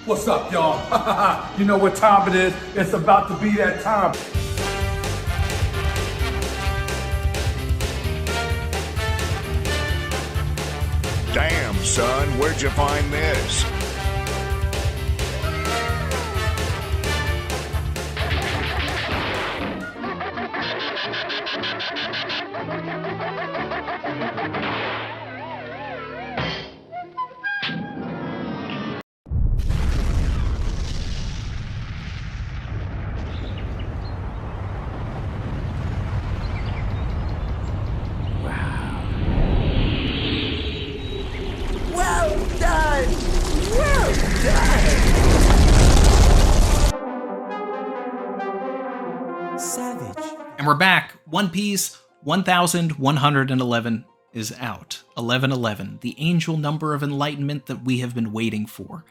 What's up, y'all? You know what time it is? It's about to be that time. Damn, son, where'd you find this? And we're back. One Piece 1111 is out. 1111, the angel number of enlightenment that we have been waiting for.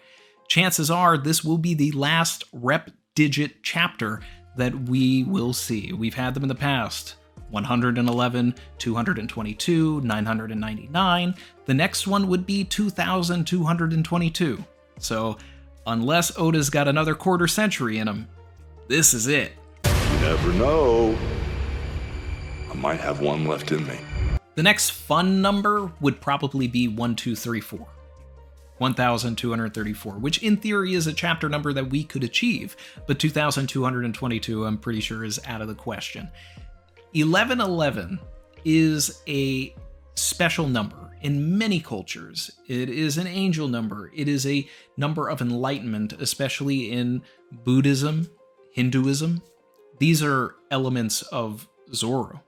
Chances are this will be the last rep digit chapter that we will see. We've had them in the past. 111, 222, 999. The next one would be 2222. So, unless Oda's got another quarter century in him, this is it. You never know. I might have one left in me. The next fun number would probably be 1234. 1234, which in theory is a chapter number that we could achieve, but 2222 I'm pretty sure is out of the question. 1111 is a special number in many cultures. It is an angel number. It is a number of enlightenment, especially in Buddhism, Hinduism. These are elements of Zoro,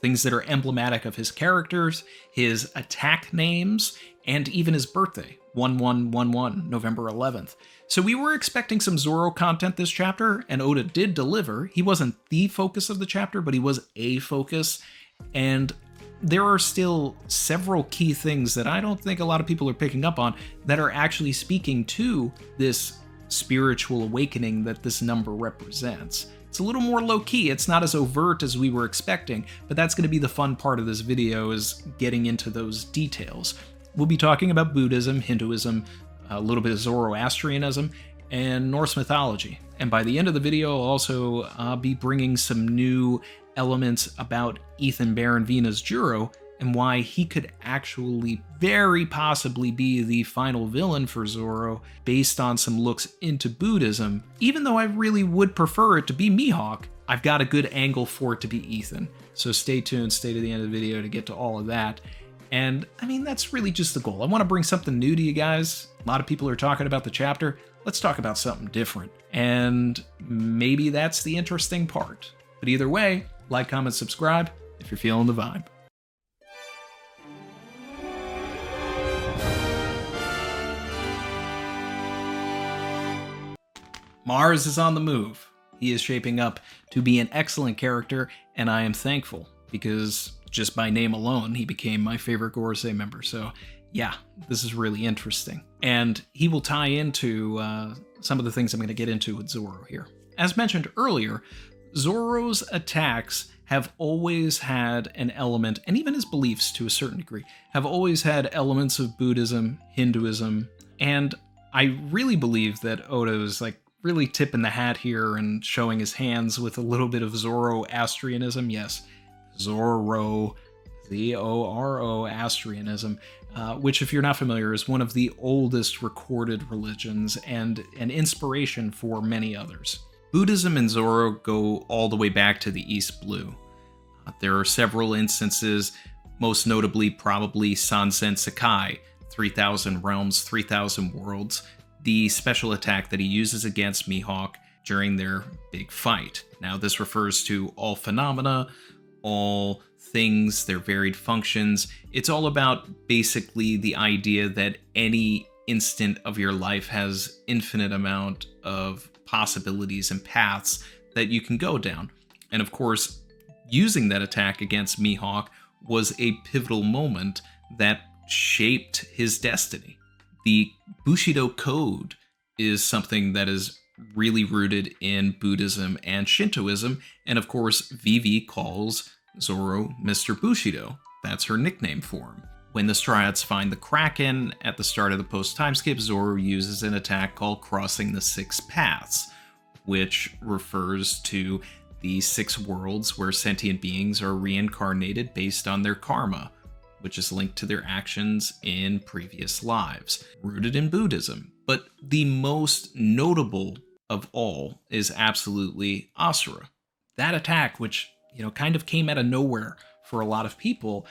things that are emblematic of his characters, his attack names, and even his birthday, 1111, November 11th. So we were expecting some Zoro content this chapter, and Oda did deliver. He wasn't the focus of the chapter, but he was a focus, and there are still several key things that I don't think a lot of people are picking up on that are actually speaking to this spiritual awakening that this number represents. It's a little more low-key, it's not as overt as we were expecting, but that's going to be the fun part of this video, is getting into those details. We'll be talking about Buddhism, Hinduism, a little bit of Zoroastrianism, and Norse mythology. And by the end of the video, I'll also be bringing some new elements about Ethan Vina's Juro, and why he could actually very possibly be the final villain for Zoro based on some looks into Buddhism. Even though I really would prefer it to be Mihawk, I've got a good angle for it to be Ethan. So stay tuned, stay to the end of the video to get to all of that. And I mean, that's really just the goal. I want to bring something new to you guys. A lot of people are talking about the chapter. Let's talk about something different. And maybe that's the interesting part. But either way, like, comment, subscribe if you're feeling the vibe. Mars is on the move. He is shaping up to be an excellent character, and I am thankful, because just by name alone, he became my favorite Gorosei member. So yeah, this is really interesting. And he will tie into some of the things I'm going to get into with Zoro here. As mentioned earlier, Zoro's attacks have always had an element, and even his beliefs to a certain degree, have always had elements of Buddhism, Hinduism, and I really believe that Oda is like really tipping the hat here and showing his hands with a little bit of Zoroastrianism. Yes, Zoro, Zoroastrianism, which, if you're not familiar, is one of the oldest recorded religions and an inspiration for many others. Buddhism and Zoro go all the way back to the East Blue. There are several instances, most notably probably Sanzen Sakai, 3,000 realms, 3,000 worlds, the special attack that he uses against Mihawk during their big fight. Now, this refers to all phenomena, all things, their varied functions. It's all about basically the idea that any instant of your life has infinite amount of possibilities and paths that you can go down. And of course, using that attack against Mihawk was a pivotal moment that shaped his destiny. The Bushido Code is something that is really rooted in Buddhism and Shintoism, and of course, Vivi calls Zoro Mr. Bushido. That's her nickname for him. When the Stryads find the Kraken at the start of the post-time skip, Zoro uses an attack called Crossing the Six Paths, which refers to the 6 worlds where sentient beings are reincarnated based on their karma, which is linked to their actions in previous lives, rooted in Buddhism. But the most notable of all is absolutely Asura. That attack, which, kind of came out of nowhere for a lot of people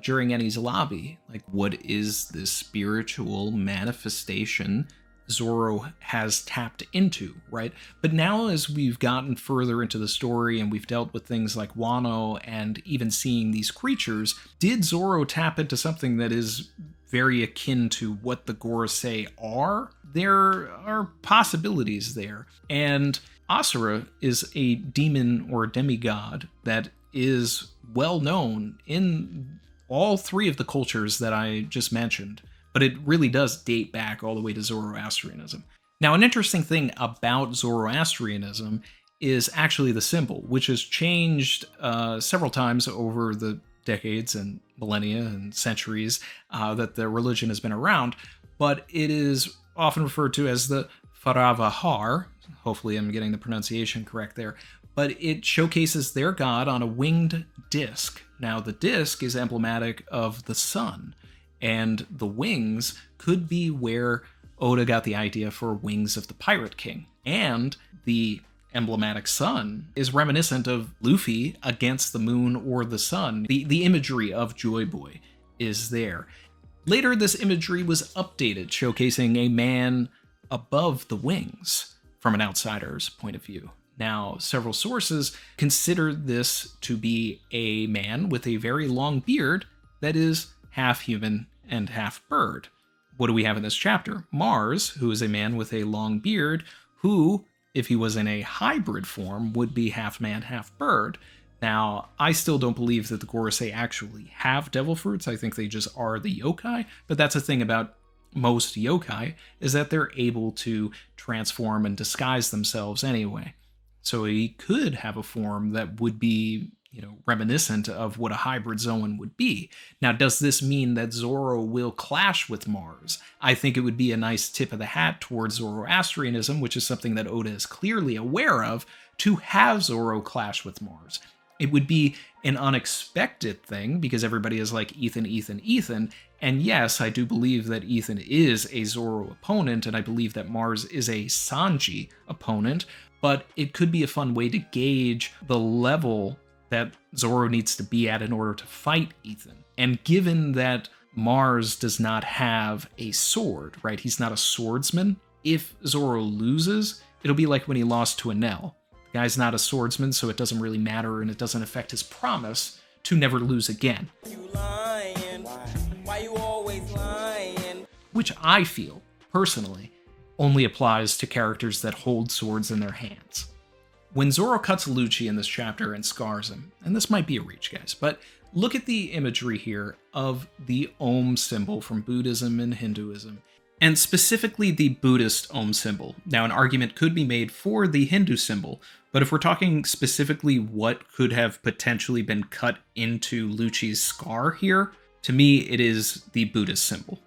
during Eni's lobby. Like, what is this spiritual manifestation Zoro has tapped into, right? But now as we've gotten further into the story and we've dealt with things like Wano and even seeing these creatures, did Zoro tap into something that is very akin to what the Gorosei are? There are possibilities there. And Asura is a demon or demigod that is well known in all 3 of the cultures that I just mentioned. But it really does date back all the way to Zoroastrianism. Now, an interesting thing about Zoroastrianism is actually the symbol, which has changed several times over the decades and millennia and centuries that the religion has been around, but it is often referred to as the Faravahar. Hopefully I'm getting the pronunciation correct there, but it showcases their god on a winged disc. Now, the disc is emblematic of the sun, and the wings could be where Oda got the idea for Wings of the Pirate King. And the emblematic sun is reminiscent of Luffy against the moon or the sun. The imagery of Joy Boy is there. Later, this imagery was updated, showcasing a man above the wings from an outsider's point of view. Now, several sources consider this to be a man with a very long beard that is half human and half bird. What do we have in this chapter? Mars, who is a man with a long beard, who, if he was in a hybrid form, would be half man, half bird. Now, I still don't believe that the Gorosei actually have devil fruits. I think they just are the yokai, but that's the thing about most yokai, is that they're able to transform and disguise themselves anyway. So he could have a form that would be, reminiscent of what a hybrid Zoan would be. Now, does this mean that Zoro will clash with Mars? I think it would be a nice tip of the hat towards Zoroastrianism, which is something that Oda is clearly aware of, to have Zoro clash with Mars. It would be an unexpected thing because everybody is like Ethan. And yes, I do believe that Ethan is a Zoro opponent, and I believe that Mars is a Sanji opponent, but it could be a fun way to gauge the level that Zoro needs to be at in order to fight Ethan. And given that Mars does not have a sword, right? He's not a swordsman. If Zoro loses, it'll be like when he lost to Enel. The guy's not a swordsman, so it doesn't really matter, and it doesn't affect his promise to never lose again. You lying? Why you always lying? Which I feel, personally, only applies to characters that hold swords in their hands. When Zoro cuts Luchi in this chapter and scars him, and this might be a reach, guys, but look at the imagery here of the Om symbol from Buddhism and Hinduism, and specifically the Buddhist Om symbol. Now, an argument could be made for the Hindu symbol, but if we're talking specifically what could have potentially been cut into Luchi's scar here, to me, it is the Buddhist symbol.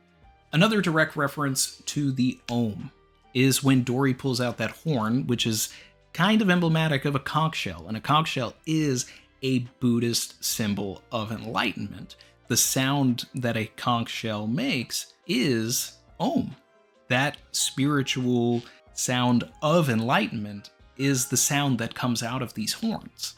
Another direct reference to the Om is when Dory pulls out that horn, which is kind of emblematic of a conch shell, and a conch shell is a Buddhist symbol of enlightenment. The sound that a conch shell makes is Om. That spiritual sound of enlightenment is the sound that comes out of these horns.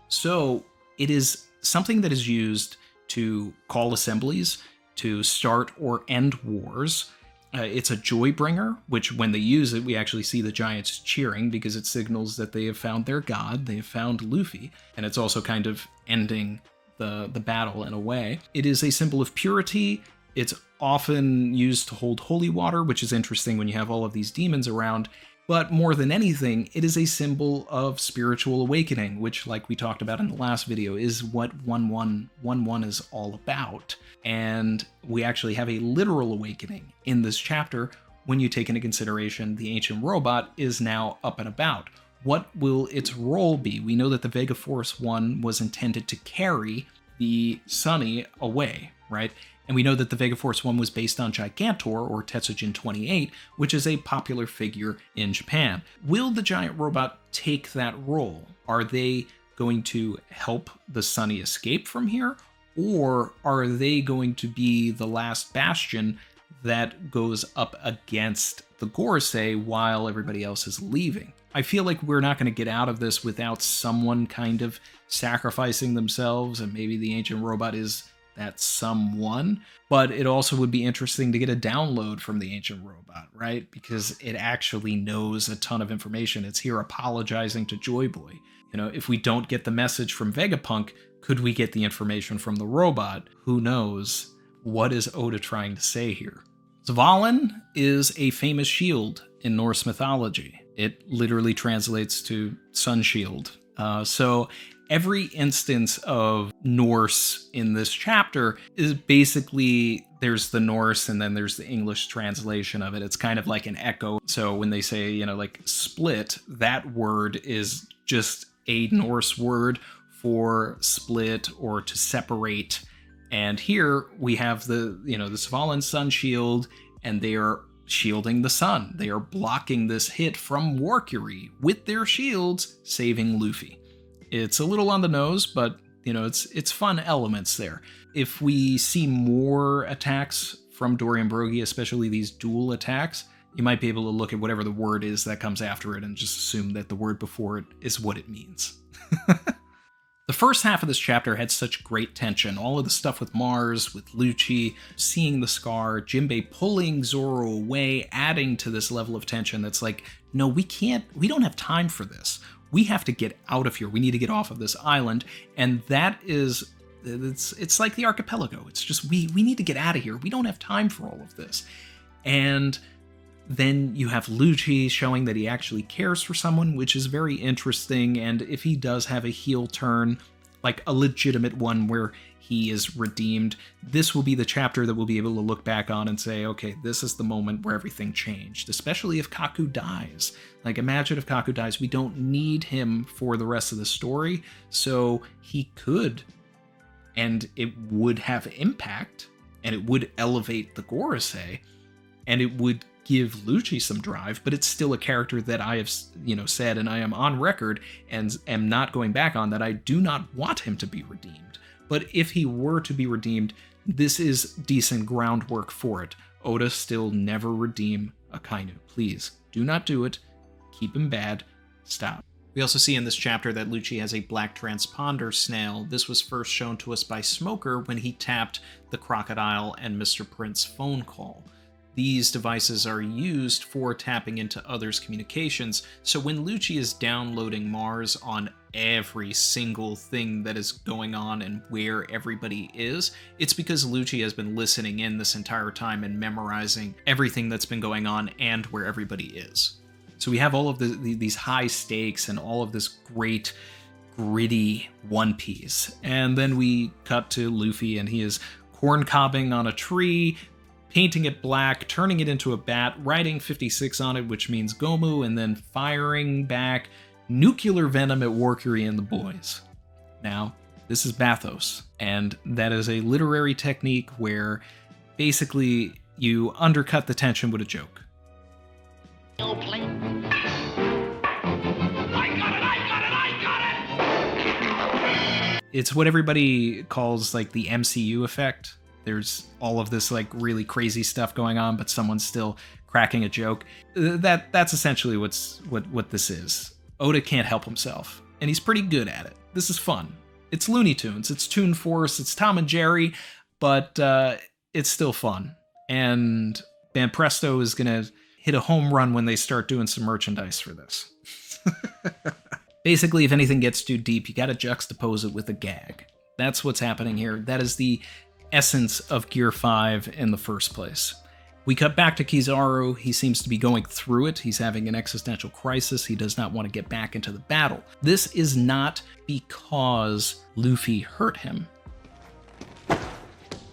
So it is something that is used to call assemblies, to start or end wars. It's a joy bringer, which when they use it, we actually see the giants cheering because it signals that they have found their god, they have found Luffy, and it's also kind of ending the battle in a way. It is a symbol of purity. It's often used to hold holy water, which is interesting when you have all of these demons around. But more than anything, it is a symbol of spiritual awakening, which, like we talked about in the last video, is what 1-1 is all about. And we actually have a literal awakening in this chapter when you take into consideration the ancient robot is now up and about. What will its role be? We know that the Vega Force 1 was intended to carry the Sunny away, right? And we know that the Vega Force 1 was based on Gigantor, or Tetsujin 28, which is a popular figure in Japan. Will the giant robot take that role? Are they going to help the Sunny escape from here? Or are they going to be the last bastion that goes up against the Gorosei while everybody else is leaving? I feel like we're not going to get out of this without someone kind of sacrificing themselves, and maybe the ancient robot is that someone. But it also would be interesting to get a download from the ancient robot, right? Because it actually knows a ton of information. It's here apologizing to Joy Boy. You know, if we don't get the message from Vegapunk, could we get the information from the robot? Who knows? What is Oda trying to say here? Zvalin is a famous shield in Norse mythology. It literally translates to sun shield. So every instance of Norse in this chapter is basically, there's the Norse and then there's the English translation of it. It's kind of like an echo. So when they say, you know, like split, that word is just a Norse word for split or to separate. And here we have the, you know, the Svalin sun shield, and they are shielding the sun. They are blocking this hit from Warcury with their shields, saving Luffy. It's a little on the nose, but you know, it's fun elements there. If we see more attacks from Dorian Brogy, especially these dual attacks, you might be able to look at whatever the word is that comes after it and just assume that the word before it is what it means. The first half of this chapter had such great tension. All of the stuff with Mars, with Luchi, seeing the scar, Jinbei pulling Zoro away, adding to this level of tension that's like, no, we don't have time for this. We have to get out of here. We need to get off of this island. And that is, it's like the archipelago. It's just, we need to get out of here. We don't have time for all of this. And then you have Luchi showing that he actually cares for someone, which is very interesting. And if he does have a heel turn, like a legitimate one where he is redeemed, this will be the chapter that we'll be able to look back on and say, okay, this is the moment where everything changed, especially if Kaku dies. Like, imagine if Kaku dies. We don't need him for the rest of the story, so he could, and it would have impact, and it would elevate the Gorosei, and it would give Luchi some drive, but it's still a character that I have, you know, said, and I am on record and am not going back on, that I do not want him to be redeemed. But if he were to be redeemed, this is decent groundwork for it. Oda still never redeem Akainu. Please, do not do it. Keep him bad. Stop. We also see in this chapter that Luchi has a black transponder snail. This was first shown to us by Smoker when he tapped the crocodile and Mr. Prince phone call. These devices are used for tapping into others' communications, so when Luchi is downloading Mars on every single thing that is going on and where everybody is, it's because Luchi has been listening in this entire time and memorizing everything that's been going on and where everybody is. So we have all of these high stakes and all of this great, gritty One Piece. And then we cut to Luffy, and he is corn-cobbing on a tree, painting it black, turning it into a bat, writing 56 on it, which means Gomu, and then firing back nuclear venom at Warcury and the boys. Now, this is bathos, and that is a literary technique where basically you undercut the tension with a joke. It's what everybody calls like the MCU effect. There's all of this like really crazy stuff going on, but someone's still cracking a joke. That's essentially what this is. Oda can't help himself, and he's pretty good at it. This is fun. It's Looney Tunes, it's Toon Force, it's Tom and Jerry, but it's still fun. And Van Presto is gonna hit a home run when they start doing some merchandise for this. Basically, if anything gets too deep, you gotta juxtapose it with a gag. That's what's happening here. That is the essence of Gear 5 in the first place. We cut back to Kizaru. He seems to be going through it. He's having an existential crisis. He does not want to get back into the battle. This is not because Luffy hurt him.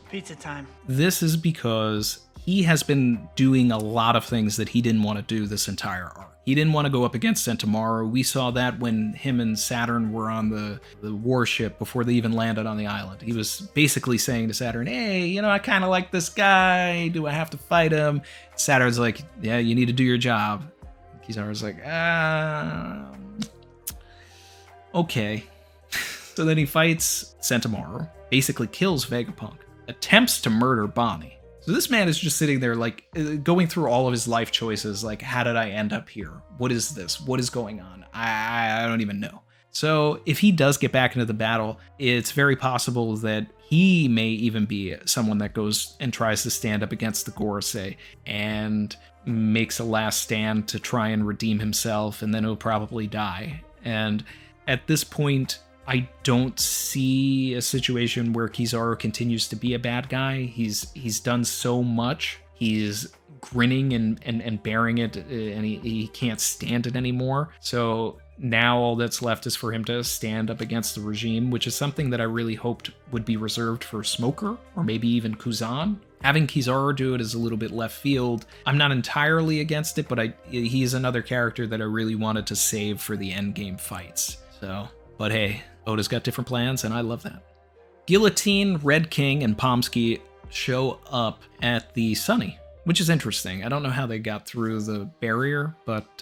Pizza time. This is because he has been doing a lot of things that he didn't want to do this entire arc. He didn't want to go up against Sentomaru. We saw that when him and Saturn were on the warship before they even landed on the island. He was basically saying to Saturn, hey, you know, I kind of like this guy. Do I have to fight him? Saturn's like, yeah, you need to do your job. Kizaru's like, okay. So then he fights Sentomaru, basically kills Vegapunk, attempts to murder Bonnie. So this man is just sitting there, like, going through all of his life choices, like, how did I end up here? What is this? What is going on? I don't even know. So if he does get back into the battle, it's very possible that he may even be someone that goes and tries to stand up against the Gorosei and makes a last stand to try and redeem himself, and then he'll probably die. And at this point, I don't see a situation where Kizaru continues to be a bad guy. He's done so much. He's grinning and bearing it, and he can't stand it anymore. So now all that's left is for him to stand up against the regime, which is something that I really hoped would be reserved for Smoker, or maybe even Kuzan. Having Kizaru do it is a little bit left field. I'm not entirely against it, but he's another character that I really wanted to save for the endgame fights. So, but hey, Oda's got different plans, and I love that. Guillotine, Red King, and Pomsky show up at the Sunny, which is interesting. I don't know how they got through the barrier, but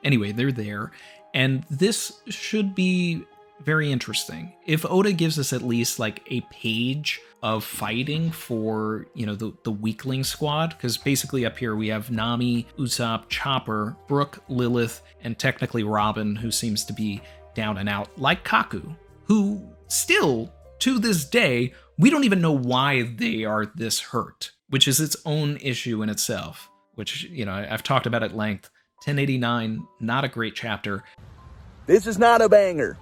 anyway, they're there. And this should be very interesting. If Oda gives us at least like a page of fighting for, you know, the Weakling squad, because basically up here we have Nami, Usopp, Chopper, Brook, Lilith, and technically Robin, who seems to be down and out, like Kaku, who still, to this day, we don't even know why they are this hurt, which is its own issue in itself, which, you know, I've talked about at length. 1089, not a great chapter. This is not a banger.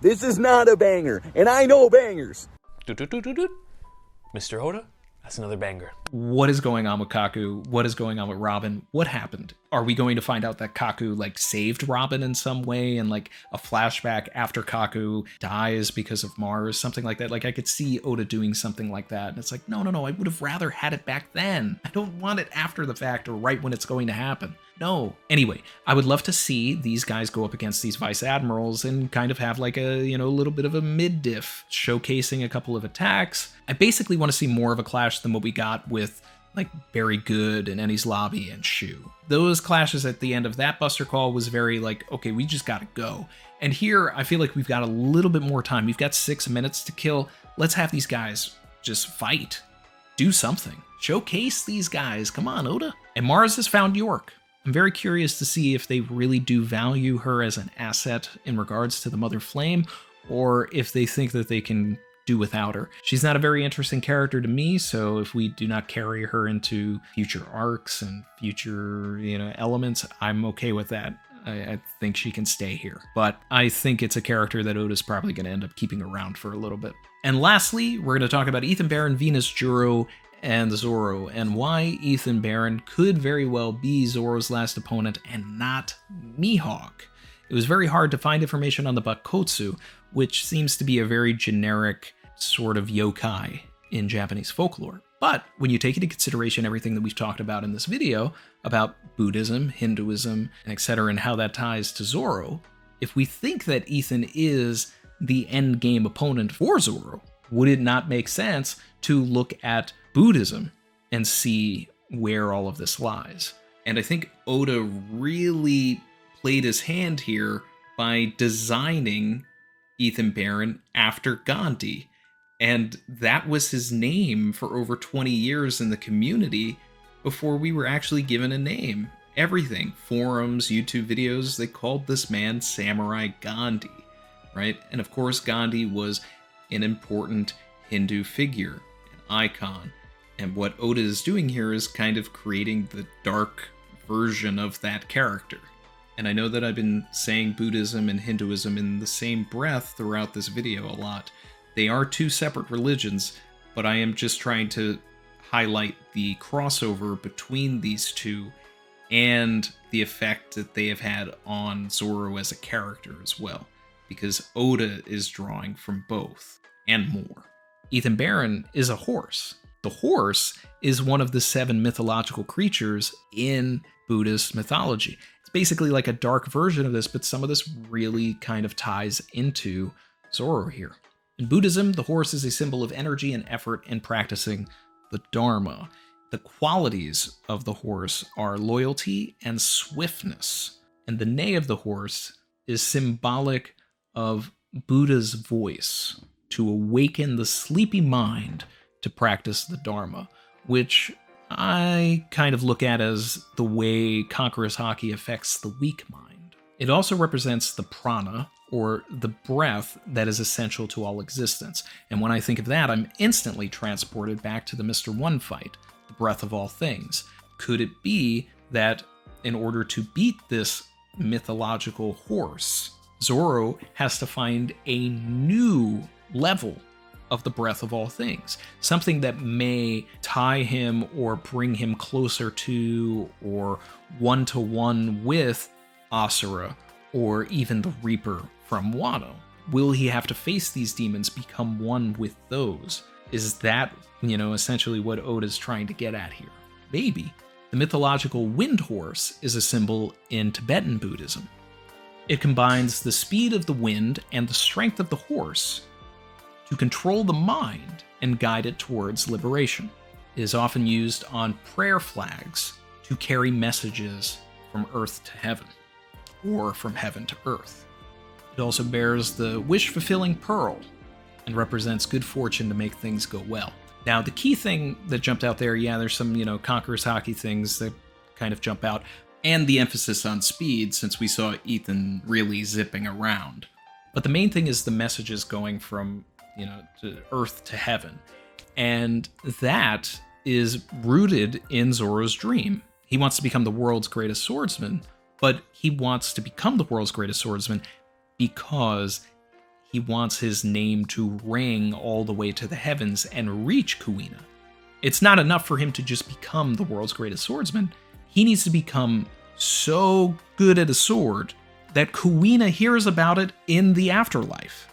This is not a banger, and I know bangers. Mr. Oda, that's another banger. What is going on with Kaku? What is going on with Robin? What happened? Are we going to find out that Kaku like saved Robin in some way, and like a flashback after Kaku dies because of Mars, something like that? Like I could see Oda doing something like that. And it's like, no, I would have rather had it back then. I don't want it after the fact or right when it's going to happen. No. Anyway, I would love to see these guys go up against these vice admirals and kind of have like a, you know, a little bit of a mid-diff, showcasing a couple of attacks. I basically want to see more of a clash than what we got with like Barry Good and Enies Lobby and Shu. Those clashes at the end of that Buster Call was very like, okay, we just gotta go. And here, I feel like we've got a little bit more time. We've got 6 minutes to kill. Let's have these guys just fight. Do something. Showcase these guys. Come on, Oda. And Mars has found York. I'm very curious to see if they really do value her as an asset in regards to the Mother Flame, or if they think that they can do without her. She's not a very interesting character to me, so if we do not carry her into future arcs and future, you know, elements, I'm okay with that. I think she can stay here. But I think it's a character that Oda's probably going to end up keeping around for a little bit. And lastly, we're going to talk about Ethan Barron, Venus Juro, and Zoro, and why Ethan Barron could very well be Zoro's last opponent and not Mihawk. It was very hard to find information on the Bakotsu, which seems to be a very generic sort of yokai in Japanese folklore. But when you take into consideration everything that we've talked about in this video, about Buddhism, Hinduism, etc., and how that ties to Zoro, if we think that Ethan is the endgame opponent for Zoro, would it not make sense to look at Buddhism and see where all of this lies? And I think Oda really played his hand here by designing Ethan Barron after Gandhi. And that was his name for over 20 years in the community before we were actually given a name. Everything, forums, YouTube videos, they called this man Samurai Gandhi, right? And of course, Gandhi was an important Hindu figure, an icon. And what Oda is doing here is kind of creating the dark version of that character. And I know that I've been saying Buddhism and Hinduism in the same breath throughout this video a lot. They are two separate religions, but I am just trying to highlight the crossover between these two and the effect that they have had on Zoro as a character as well, because Oda is drawing from both and more. Ethan Barron is a horse. The horse is one of the 7 mythological creatures in Buddhist mythology. It's basically like a dark version of this, but some of this really kind of ties into Zoro here. In Buddhism, the horse is a symbol of energy and effort in practicing the Dharma. The qualities of the horse are loyalty and swiftness, and the neigh of the horse is symbolic of Buddha's voice to awaken the sleepy mind to practice the Dharma, which I kind of look at as the way Conqueror's Haki affects the weak mind. It also represents the prana, or the breath that is essential to all existence. And when I think of that, I'm instantly transported back to the Mr. One fight, the breath of all things. Could it be that in order to beat this mythological horse, Zoro has to find a new level of the breath of all things, something that may tie him or bring him closer to or one-to-one with Asura or even the Reaper from Wano? Will he have to face these demons, become one with those? Is that, essentially what Oda's trying to get at here? Maybe. The mythological wind horse is a symbol in Tibetan Buddhism. It combines the speed of the wind and the strength of the horse to control the mind and guide it towards liberation. It is often used on prayer flags to carry messages from earth to heaven, or from heaven to earth. It also bears the wish-fulfilling pearl and represents good fortune to make things go well. Now, the key thing that jumped out there, there's some, Conqueror's Haki things that kind of jump out, and the emphasis on speed, since we saw Ethan really zipping around. But the main thing is the messages going from, to earth to heaven. And that is rooted in Zoro's dream. He wants to become the world's greatest swordsman, but he wants to become the world's greatest swordsman because he wants his name to ring all the way to the heavens and reach Kuina. It's not enough for him to just become the world's greatest swordsman. He needs to become so good at a sword that Kuina hears about it in the afterlife.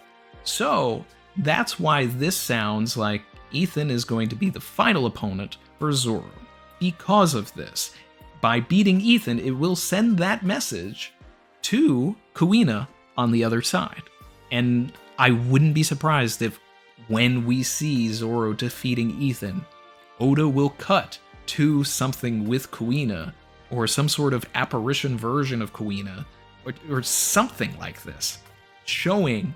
So that's why this sounds like Ethan is going to be the final opponent for Zoro. Because of this, by beating Ethan, it will send that message to Kuina on the other side. And I wouldn't be surprised if when we see Zoro defeating Ethan, Oda will cut to something with Kuina, or some sort of apparition version of Kuina, or something like this, showing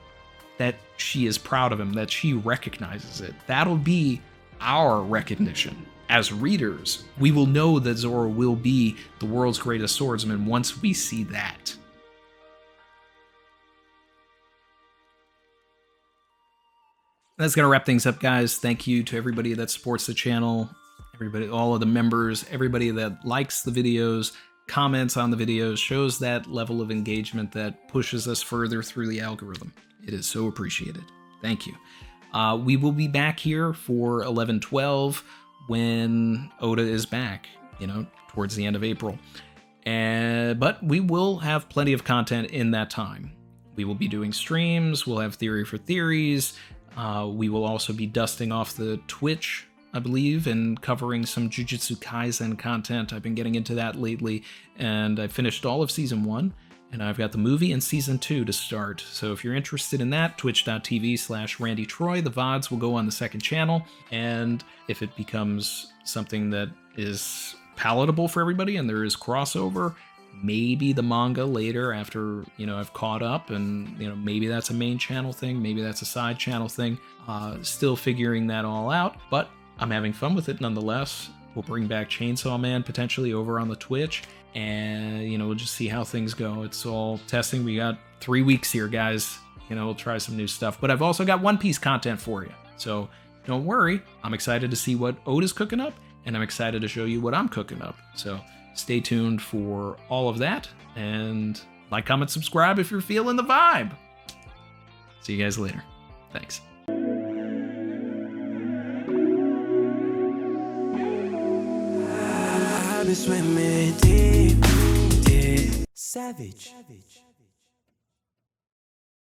that she is proud of him, that she recognizes it. That'll be our recognition. As readers, we will know that Zoro will be the world's greatest swordsman once we see that. That's going to wrap things up, guys. Thank you to everybody that supports the channel, everybody, all of the members, everybody that likes the videos, comments on the videos, shows that level of engagement that pushes us further through the algorithm. It is so appreciated. Thank you. We will be back here for 11/12 when Oda is back, towards the end of April. But we will have plenty of content in that time. We will be doing streams. We'll have Theory for Theories. We will also be dusting off the Twitch, I believe, and covering some Jujutsu Kaisen content. I've been getting into that lately, and I finished all of Season 1, and I've got the movie and Season 2 to start. So if you're interested in that, twitch.tv/Randy Troy. The VODs will go on the second channel, and if it becomes something that is palatable for everybody and there is crossover, maybe the manga later after, I've caught up, and, maybe that's a main channel thing, maybe that's a side channel thing. Still figuring that all out, but I'm having fun with it nonetheless. We'll bring back Chainsaw Man potentially over on the Twitch, and, we'll just see how things go. It's all testing. We got 3 weeks here, guys. We'll try some new stuff, but I've also got One Piece content for you. So don't worry. I'm excited to see what Oda's cooking up, and I'm excited to show you what I'm cooking up. So stay tuned for all of that, and like, comment, subscribe if you're feeling the vibe. See you guys later. Thanks. I've been swimming deep, deep. Savage.